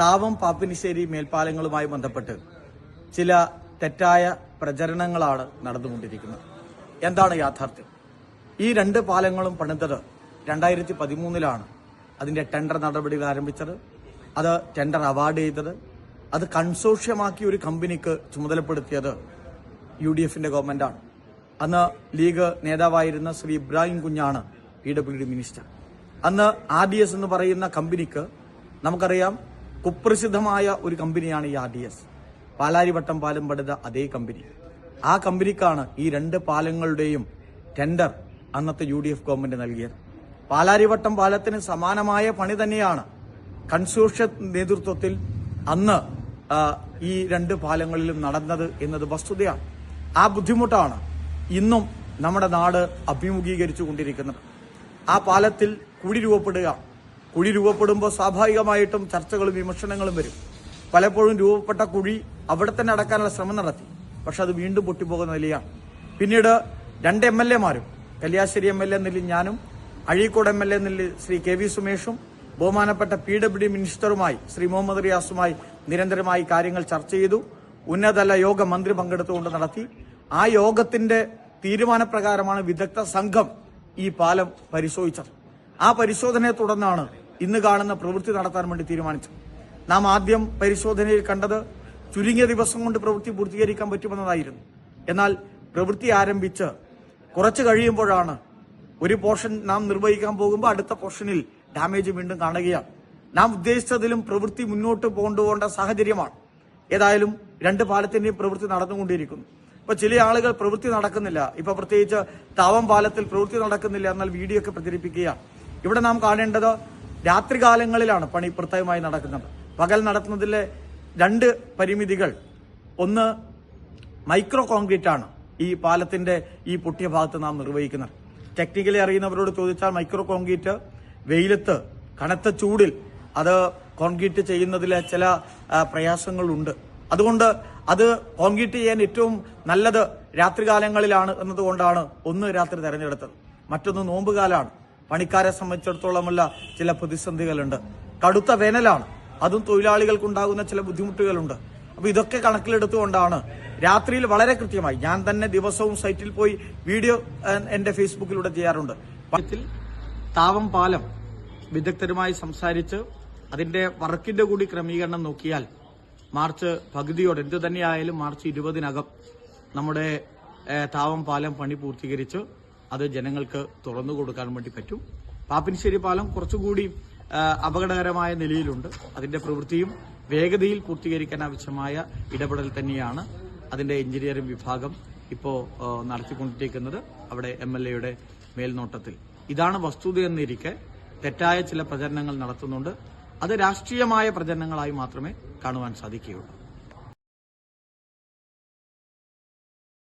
താവം പാപ്പിനിശ്ശേരി മേൽപ്പാലങ്ങളുമായി ബന്ധപ്പെട്ട് ചില തെറ്റായ പ്രചരണങ്ങളാണ് നടന്നുകൊണ്ടിരിക്കുന്നത്. എന്താണ് യാഥാർത്ഥ്യം? ഈ രണ്ട് പാലങ്ങളും പണിതത് 2013 അതിന്റെ ടെൻഡർ നടപടികൾ ആരംഭിച്ചത്, അത് ടെൻഡർ അവാർഡ് ചെയ്തത്, അത് കൺസോർഷ്യമാക്കി ഒരു കമ്പനിക്ക് ചുമതലപ്പെടുത്തിയത് UDFന്റെ ഗവൺമെന്റാണ്. അന്ന് ലീഗ് നേതാവായിരുന്ന ശ്രീ ഇബ്രാഹിം കുഞ്ഞാണ് PWD മിനിസ്റ്റർ. അന്ന് RDS എന്ന് പറയുന്ന കമ്പനിക്ക് നമുക്കറിയാം, കുപ്രസിദ്ധമായ ഒരു കമ്പനിയാണ് ഈ RDS. പാലാരിവട്ടം പാലം പണിത അതേ കമ്പനി. ആ കമ്പനിക്കാണ് ഈ രണ്ട് പാലങ്ങളുടെയും ടെൻഡർ അന്നത്തെ UDF ഗവൺമെന്റ് നൽകിയത്. പാലാരിവട്ടം പാലത്തിന് സമാനമായ പണി തന്നെയാണ് കൺസോർഷ്യ നേതൃത്വത്തിൽ അന്ന് ഈ രണ്ട് പാലങ്ങളിലും നടന്നത് എന്നത് വസ്തുതയാണ്. ആ ബുദ്ധിമുട്ടാണ് ഇന്നും നമ്മുടെ നാട് അഭിമുഖീകരിച്ചുകൊണ്ടിരിക്കുന്നത്. ആ പാലത്തിൽ കുഴി രൂപപ്പെടുമ്പോൾ സ്വാഭാവികമായിട്ടും ചർച്ചകളും വിമർശനങ്ങളും വരും. പലപ്പോഴും രൂപപ്പെട്ട കുഴി അവിടെ തന്നെ അടക്കാനുള്ള ശ്രമം നടത്തി, പക്ഷെ അത് വീണ്ടും പൊട്ടിപ്പോകുന്ന നിലയാണ്. പിന്നീട് രണ്ട് MLA-മാരും, കല്യാശ്ശേരി MLA എന്നിൽ ഞാനും, അഴീക്കോട് MLA എന്നിൽ ശ്രീ KV സുമേഷും, ബഹുമാനപ്പെട്ട PWD മിനിസ്റ്ററുമായി ശ്രീ മുഹമ്മദ് റിയാസുമായി നിരന്തരമായി കാര്യങ്ങൾ ചർച്ച ചെയ്തു. ഉന്നതതല യോഗം മന്ത്രി പങ്കെടുത്തുകൊണ്ട് നടത്തി. ആ യോഗത്തിന്റെ തീരുമാനപ്രകാരമാണ് വിദഗ്ധ സംഘം ഈ പാലം പരിശോധിച്ചത്. ആ പരിശോധനയെ തുടർന്നാണ് ഇന്ന് കാണുന്ന പ്രവൃത്തി നടത്താൻ വേണ്ടി തീരുമാനിച്ചത്. നാം ആദ്യം പരിശോധനയിൽ കണ്ടത് ചുരുങ്ങിയ ദിവസം കൊണ്ട് പ്രവൃത്തി പൂർത്തീകരിക്കാൻ പറ്റുമെന്നതായിരുന്നു. എന്നാൽ പ്രവൃത്തി ആരംഭിച്ച് കുറച്ച് കഴിയുമ്പോഴാണ് ഒരു പോർഷൻ നാം നിർവഹിക്കാൻ പോകുമ്പോൾ അടുത്ത പോർഷനിൽ ഡാമേജ് വീണ്ടും കാണുകയാണ്. നാം ഉദ്ദേശിച്ചതിലും പ്രവൃത്തി മുന്നോട്ട് കൊണ്ടുപോകേണ്ട സാഹചര്യമാണ്. ഏതായാലും രണ്ട് പാലത്തിന്റെയും പ്രവൃത്തി നടന്നുകൊണ്ടിരിക്കുന്നു. ഇപ്പൊ ചില ആളുകൾ പ്രവൃത്തി നടക്കുന്നില്ല, ഇപ്പൊ പ്രത്യേകിച്ച് താവം പാലത്തിൽ പ്രവൃത്തി നടക്കുന്നില്ല എന്നാൽ വീഡിയോ ഒക്കെ പ്രചരിപ്പിക്കുകയാണ്. ഇവിടെ നാം കാണേണ്ടത് രാത്രികാലങ്ങളിലാണ് പണി പ്രത്യേകമായി നടക്കുന്നത്. പകൽ നടത്തുന്നതിലെ രണ്ട് പരിമിതികൾ, ഒന്ന് മൈക്രോ കോൺക്രീറ്റ് ആണ് ഈ പാലത്തിന്റെ ഈ പൊട്ടിയ ഭാഗത്ത് നാം നിർവഹിക്കുന്നത്. ടെക്നിക്കലി അറിയുന്നവരോട് ചോദിച്ചാൽ മൈക്രോ കോൺക്രീറ്റ് വെയിലത്ത് കനത്ത ചൂടിൽ അത് കോൺക്രീറ്റ് ചെയ്യുന്നതിലെ ചില പ്രയാസങ്ങളുണ്ട്. അതുകൊണ്ട് അത് കോൺക്രീറ്റ് ചെയ്യാൻ ഏറ്റവും നല്ലത് രാത്രികാലങ്ങളിലാണ് എന്നതുകൊണ്ടാണ് ഒന്ന് രാത്രി തെരഞ്ഞെടുത്തത്. മറ്റൊന്ന് നോമ്പുകാലാണ്. പണിക്കാരെ സംബന്ധിച്ചിടത്തോളമുള്ള ചില പ്രതിസന്ധികളുണ്ട്. കടുത്ത വേനലാണ്, അതും തൊഴിലാളികൾക്കുണ്ടാകുന്ന ചില ബുദ്ധിമുട്ടുകളുണ്ട്. അപ്പൊ ഇതൊക്കെ കണക്കിലെടുത്തുകൊണ്ടാണ് രാത്രിയിൽ വളരെ കൃത്യമായി, ഞാൻ തന്നെ ദിവസവും സൈറ്റിൽ പോയി വീഡിയോ എന്റെ ഫേസ്ബുക്കിലൂടെ ചെയ്യാറുണ്ട്. താവം പാലം വിദഗ്ധരുമായി സംസാരിച്ച് അതിന്റെ വർക്കിന്റെ കൂടി ക്രമീകരണം നോക്കിയാൽ മാർച്ച് പകുതിയോടെ, എന്ത് തന്നെയായാലും മാർച്ച് 20-നകം നമ്മുടെ താവം പാലം പണി പൂർത്തീകരിച്ച് അത് ജനങ്ങൾക്ക് തുറന്നു കൊടുക്കാൻ വേണ്ടി പറ്റും. പാപ്പിനിശ്ശേരി പാലം കുറച്ചുകൂടി അപകടകരമായ നിലയിലുണ്ട്. അതിന്റെ പ്രവൃത്തിയും വേഗതയിൽ പൂർത്തീകരിക്കാൻ ആവശ്യമായ ഇടപെടൽ തന്നെയാണ് അതിന്റെ എഞ്ചിനീയറിംഗ് വിഭാഗം ഇപ്പോൾ നടത്തിക്കൊണ്ടിരിക്കുന്നത്, അവിടെ MLA-യുടെ മേൽനോട്ടത്തിൽ. ഇതാണ് വസ്തുതയെന്നിരിക്കെ തെറ്റായ ചില പ്രചരണങ്ങൾ നടത്തുന്നുണ്ട്. അത് രാഷ്ട്രീയമായ പ്രചരണങ്ങളായി മാത്രമേ കാണുവാൻ സാധിക്കുകയുള്ളൂ.